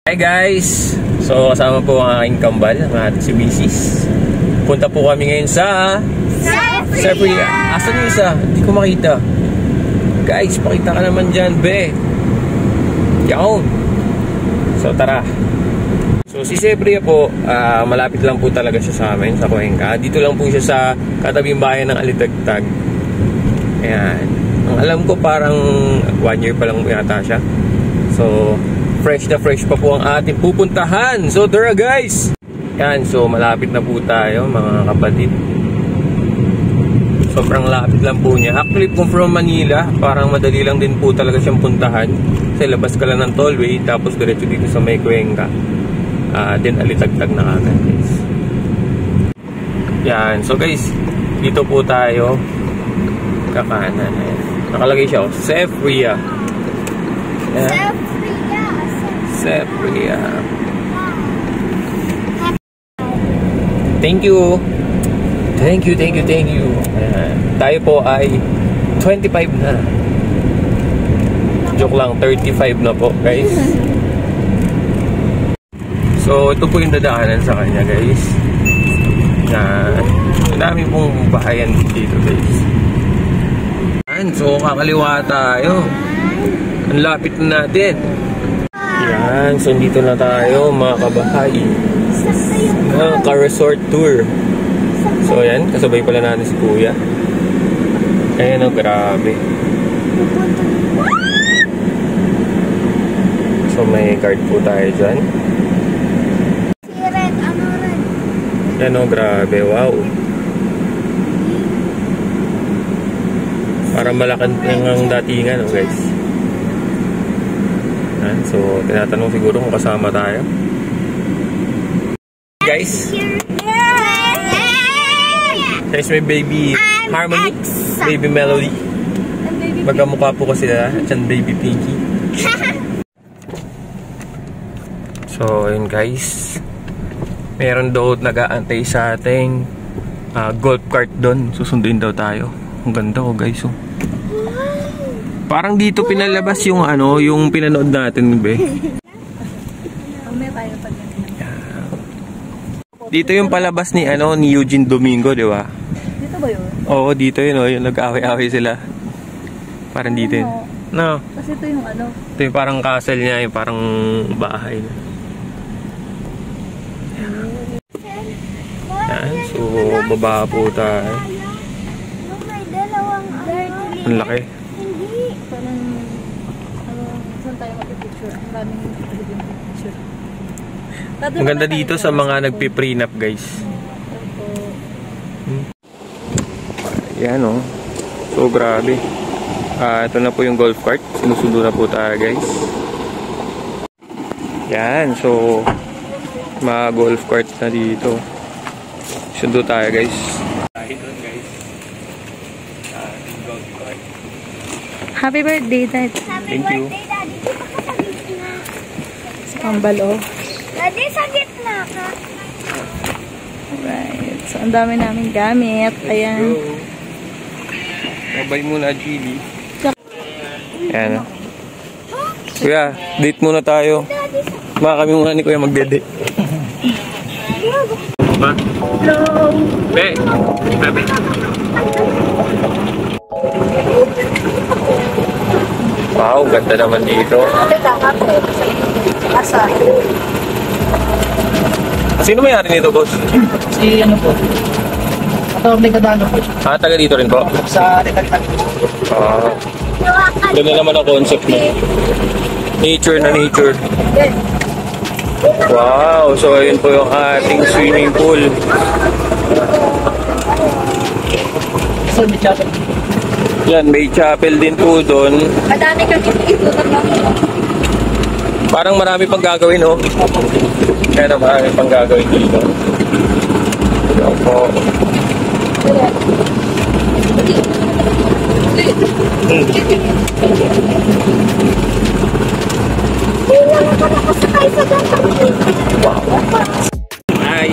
Hi guys! So kasama po ang aking kambal, ang ating si Mrs. Punta po kami ngayon sa Sephria. Asan yung isa? Hindi ko makita. Guys, pakita ka naman dyan, be. Yaon! So tara. So si Sephria po, malapit lang po talaga siya sa amin, sa Cuenca. Dito lang po siya sa katabing bayan ng Alitagtag. Ayan. Ang alam ko parang 1 year pa lang yata siya. So fresh na fresh pa po ang ating pupuntahan. So tara guys. Yan, so malapit na po tayo mga kapatid. Sobrang lapit lang po niya. Actually kung from Manila, parang madali lang din po talaga siyang puntahan. Kasi labas ka lang ng tollway, tapos diretso dito sa may Cuenca. Then Alitagtag na agad guys. Yan, so guys, dito po tayo kakanan. Nakalagay siya, Sephria. Yan. Sephria. Thank you. Thank you. Tayo po ay 25 na. Joke lang, 35 na po guys. So ito po yung dadaanan sa kanya guys. Dami pong bahayan dito guys. So kakaliwa tayo. Ang lapit na natin. Yan, so dito na tayo mga kabahay. Ka-resort tour. So yan, kasabay pala natin si Kuya. Ayan o, grabe. So may guard po tayo dyan. Yan o, grabe, wow. Parang malaking ang datingan o guys. So, tinatanong siguro kung kasama tayo. Guys, guys, may baby Harmony, baby Melody. Magkamukha po kasi sila, at yan baby Pinky. So, yun guys, meron daw nag-aantay sa ating golf cart doon. Susunduin daw tayo. Ang ganda ko guys, oh. Parang dito pinalabas yung ano, yung pinanood natin, be. Dito yung palabas ni ano, ni Eugene Domingo, di ba? Dito ba yun? Oo, dito yun, oh, yung nag-away-away sila. Parang dito yun. No. Kasi ito yung ano. Ito yung parang castle niya, yung parang bahay. Yan, so baba po tayo. Ang laki. Ang ganda dito sa mga nagpi-prenup guys. Yan o. So grabe. Ito na po yung golf cart. Sinusundo na po tayo guys. Yan. So mga golf cart na dito. Sundo tayo guys. Happy birthday, Dad. Thank you. Kambal, oh. Daddy, sa gitna ka. Alright. So, ang dami namin gamit. Ayan. Sabay muna, Gili. Ayan. Kuya, date muna tayo. Baka kami muna ni Kuya magdede. Ma? Hello. Be. Be. Wow, ganda naman dito. Sino may-ari nito, boss? Si ano po? Ito may kadano po. Taga dito rin po? Sa Alitagtag. Ganda naman ang concept mo. Nature na nature. Wow, so ayun po yung ating swimming pool. So, may chat. Yan, may chapel din po doon. Madami kami ikutan lang. Parang marami pang gagawin, oh. Kaya na marami pang gagawin dito. Yan po. Hi!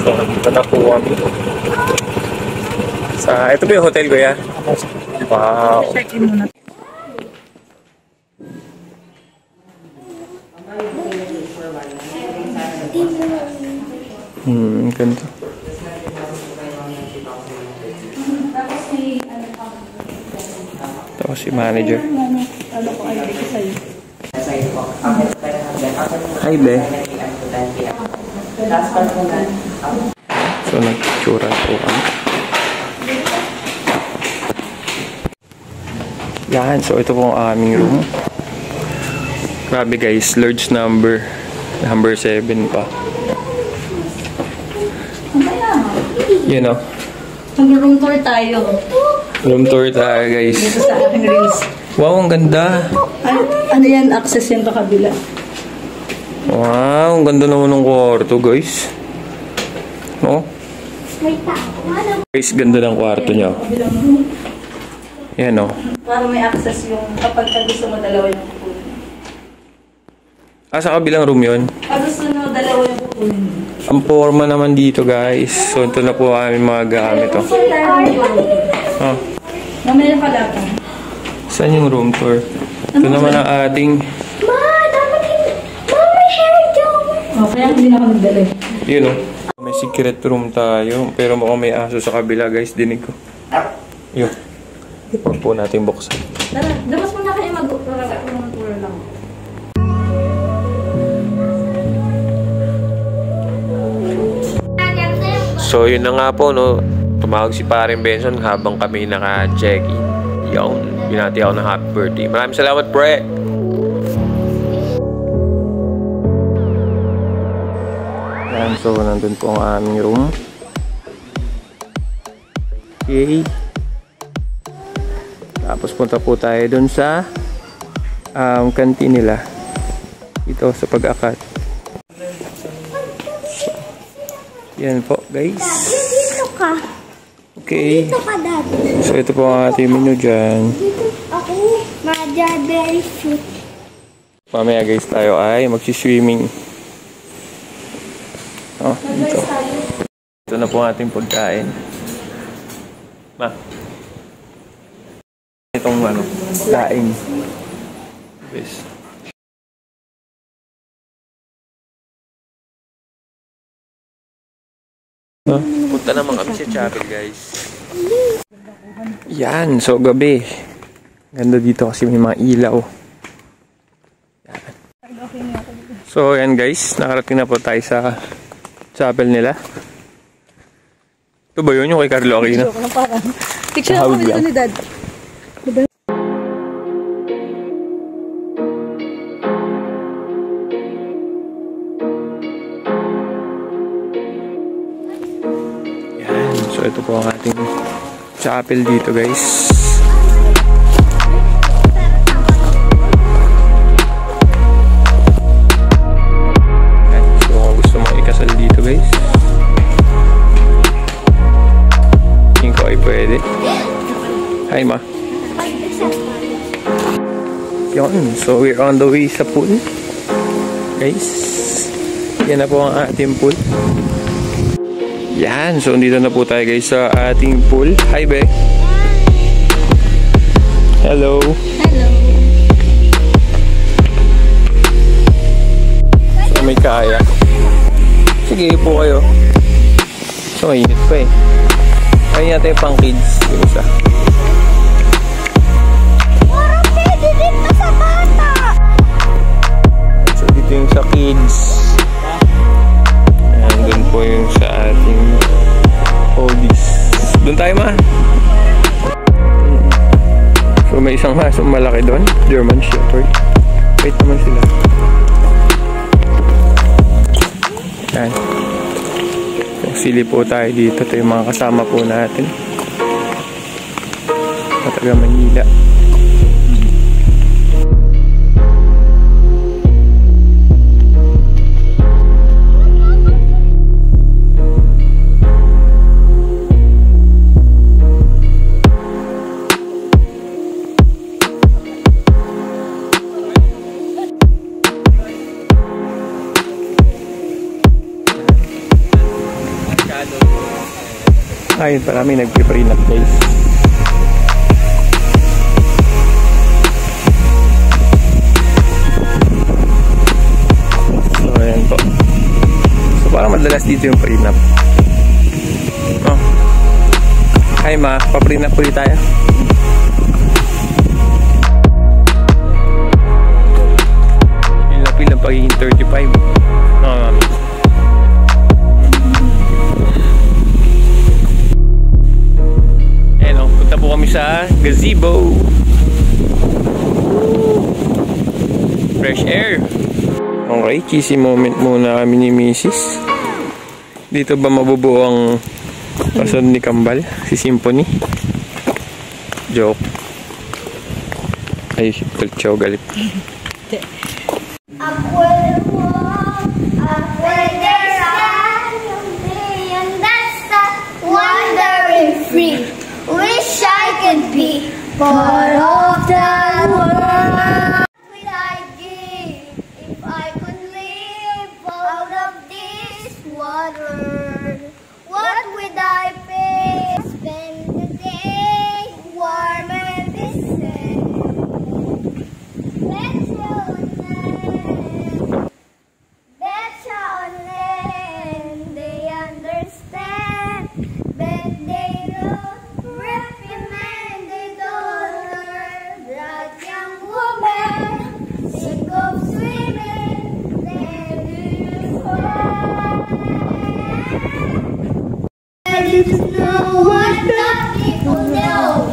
So, nandito na po kami. Ito ba yung hotel ko, ya? Wow! Check-in muna. Ganito. Tapos si manager. Ano ko ay ko sa'yo? Hi, be. So, nagtsura po kami. Yan. So, ito po ang aming room. Grabe guys. Large number. Number 7 pa. You know. Mag-room tour tayo. Room tour tayo guys. Dito sa aking race. Wow, ang ganda. Ano yan? Access yan to kabila. Wow, ang ganda naman ng kwarto guys. No? Guys, ganda ng kwarto niya. Yan o. Para may access yung kapag gusto mo dalawa yung kukunin. Sa kabilang room yun? Pag gusto mo dalawa yung kukunin. Ang forma naman dito guys. So ito na po aming mga gamit. Oh. Oh. Mamaya ka lang. Saan yung room tour? Ito naman ang ating... Oh, kaya hindi na ako nagdala. Yun o. May secret room tayo. Pero mukhang may aso sa kabila guys. Dinig ko. Yun. Huwag po natin buksan. Tara, labas muna kayo mag-tour lang. So yun na nga po no. Tumawag si Paring Benson habang kami naka-check-in. Yun. Binati ako ng happy birthday. Maraming salamat pre. Yan. So nandun po ang aming room. Okay. Tapos punta po tayo dun sa canteen nila. Ito sa pag-akat. Yan po guys. Dito ka. Okay. Dito ka, Daddy. So ito po ang ating menu dyan. Dito ako. Very sweet. Mamaya guys tayo ay magsiswimming. Oh, dito. Ito na po ang ating pagkain. Ma. Itong ano, laing. Yes. Punta naman kami sa chapel guys. Yan, so gabi. Ganda dito kasi may mga ilaw. Yan. So yan guys, nakarating na po tayo sa chapel nila. Ito ba yun yung kay Carlo Aquino? Picture ako dito ni Dad. Yan, so ito po ang ating chapel dito guys. Yan, so kung gusto mo ikasal dito guys, tingin ko ay pwede. Hi ma. Yun, so we're on the way sa pool guys. Yan na po ang ating pool. Yan, so dito na po tayo guys sa ating pool. Hi be. Hello. Hello. So may kaya. Sige po kayo. So mainit pa eh. Ayun natin pang kids. Yung isa. Parang pwede dito sa bata. So dito yung sa kids. Ayan, dun po yung sa ating oldies. Dun tayo ma. So may isang hasong malaki dun. German Shepherd. Wait naman sila. Ayan. Sili po tayo dito. Ito yung mga kasama po natin. Taga Manila. Ayun pa namin nagpiprenup guys. So ayan po. So parang madalas dito yung prenup. Oh. Hi ma, pa-prenup ulit tayo. Yung lapil lang pagiging 35. No. Punta po kami sa gazebo. Fresh air. Okay, kissy moment muna kami ni Mrs. Dito ba mabubuo ang pason ni Kambal? Si Symphony? Joke. Ay, chow galit. Wish I could be part of that world. What would I give if I could live out of this water? What would I pay? Spend the day warm and distant. Betcha on land, they understand, but they don't recommend the dollar. That young woman, sick of swimming, then do swim. I didn't know what the people know.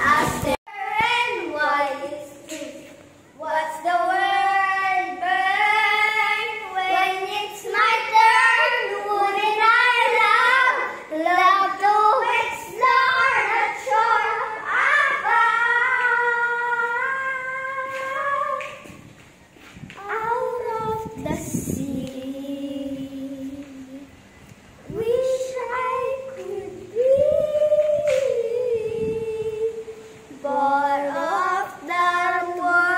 Ask them, and why is this? What's the word burn? When it's my turn, wouldn't I love to explore the shore out of the sea. Wish I could be part of that world.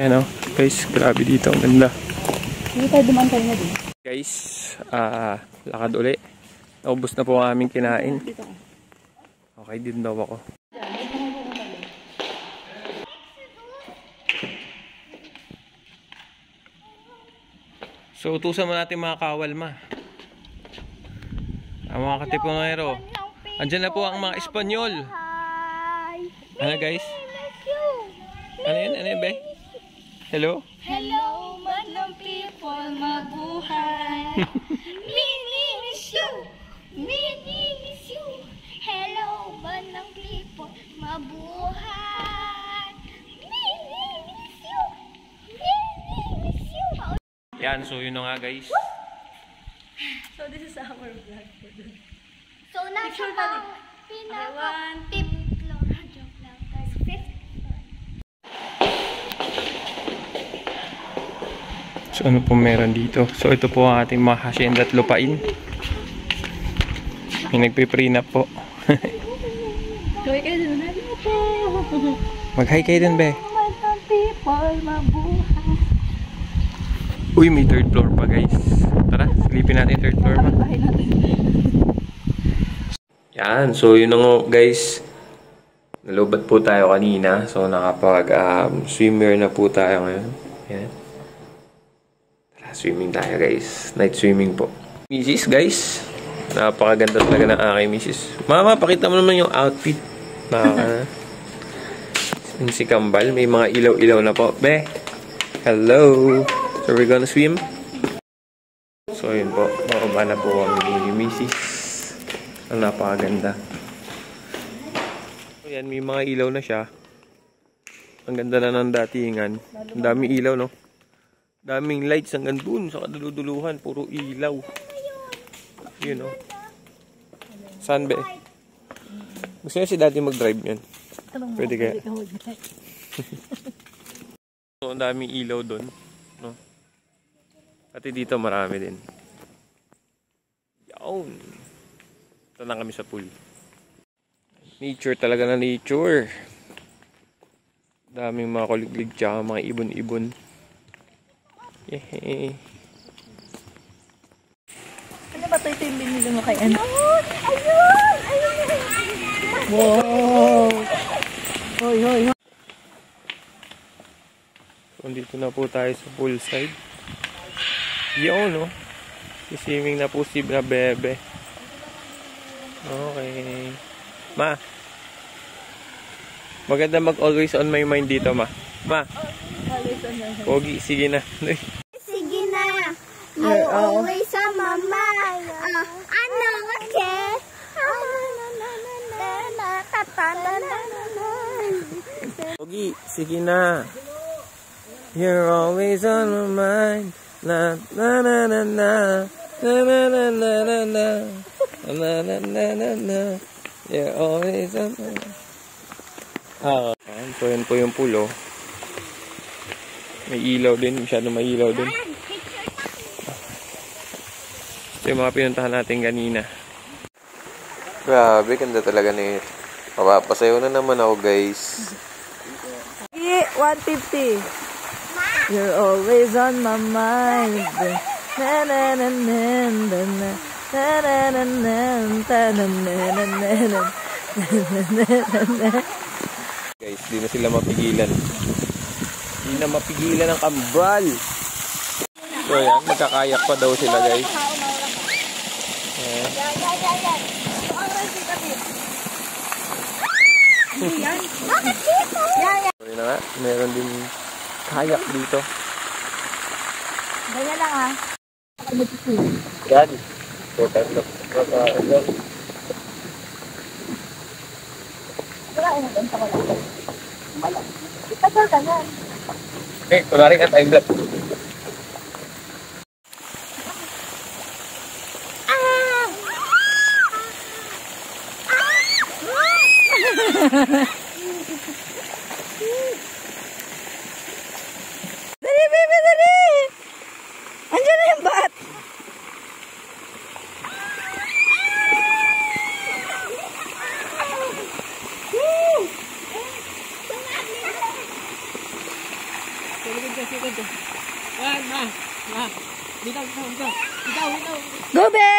Yan o. Guys, grabe dito. Ang ganda. Hindi tayo dumantay na din. Guys, lakad uli. Naubos na po ang aming kinain. Okay din daw ako. So, utusan mo natin mga kawal ma. Ang mga katipunero. Andyan na po ang mga Espanyol. Ano guys? Ano yun? Ano yun, be? Hello? Hello, madlang people, mabuhay. Mini miss you, mini miss you. Hello, madlang people, mabuhay. Mini miss you, mini miss you. Yan, so yun na nga guys. So this is our vlog for today. So, nasa Picture pang Okay, pinaka-tip floor. Joke lang, guys. Fifth floor. So ano po meron dito? So ito po ang ating mga hacienda at lupain. May nagpiprenup po. Gawin kayo din. Mag-hi kayo din, be. Madlang people, mabuhay. Uy, may third floor pa guys. Tara, silipin natin yung third floor ma. Bahay natin. Yan, so yun na nga guys. Nalubat po tayo kanina. So nakapag swimwear na po tayo ngayon. Yan. Tara, swimming tayo guys. Night swimming po. Mrs. guys. Napakaganda talaga ng aking Mrs. Mama, pakita mo naman yung outfit. Si Kambal, may mga ilaw-ilaw na po. Be, hello. So we're gonna swim. So yun po, makaba na po kami ni Mrs. Ang napakaganda. So yan Ayan, may mga ilaw na siya. Ang ganda na ng datingan. Ang daming ilaw, no? Daming lights hanggang dun sa kaduluduluhan. Puro ilaw. Yun, no? Saan ba? Gusto niya si daddy mag-drive yan. Pwede kaya? So, ang daming ilaw dun, no? Pati dito marami din. Yawn! Ito lang kami sa pool. Nature talaga na nature. Daming mga kuliglig tsaka mga ibon-ibon. Yehey. Ano ba ito yung binili mo kay ano? Ayun! Wow! Hoy, hoy, hoy. So, dito na po tayo sa poolside. Yun, no? Siswimming na po si na bebe. Okay. Ma. Maganda mag-always on my mind dito, ma. Ma. Pogi, sige na. Sige na. You're always on my mind. I know I can. Pogi, sige na. You're always on my mind. Na na na na na. Na na na na na na. Na na na na na. You're always on my mind. So yan po yung pool, oh. May ilaw din, masyado may ilaw din. Ito yung mga pinuntahan natin kanina. Grabe, ganda talaga nito. Papasayaw na naman ako, guys. 150. You're always on my mind. Na na na na na na. Na na na na na na na. Guys, di na sila mapigilan. Di na mapigilan ang kambal. So yan, magkakayak pa daw sila, guys. So yun na nga, meron din kayak dito. Ganyan lang ha. Yan. So, tayo. Itagal ka na. Okay, kunwari ka time lapse. Dali, baby, dali! Andiyan na yung bat! Go, be!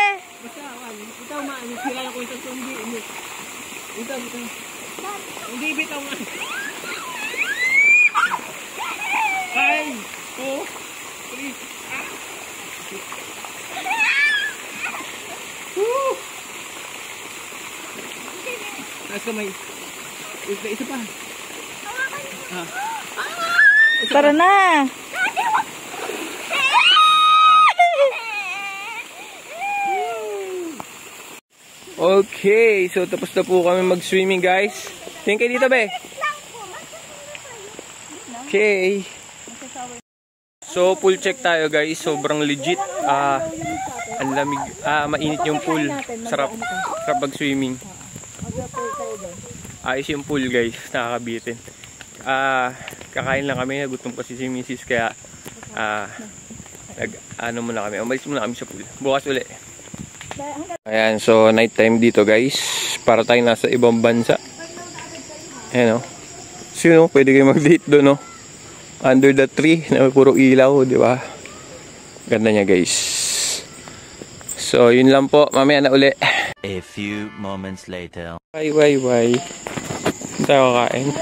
Tara na! Okay, so tapos na po kami mag-swimming, guys. Tingin kayo dito, be. Okay. So, pool check tayo, guys. Sobrang legit. Ang lamig, mainit yung pool. Sarap mag-swimming. Ayos yung pool, guys. Nakakabitin. Kakain lang kami. Nagutom kasi si Mrs. Kaya, muna kami. Umalis muna kami sa pool. Bukas uli. Ayan, so night time dito, guys. Para tayo nasa ibang bansa. Ayan, o. Sino, pwede kayo mag-date doon, no? Under the tree, na puro ilaw, di ba? Ganda niya, guys. So, yun lang po. Mamaya na uli. A few moments later. Why? Tayo kakain.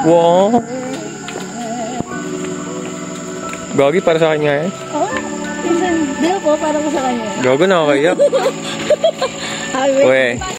Wow! Gagi, para sa kanya yan. Hindi po, para ko sa kanya. Gago na ako kaya. Uwe.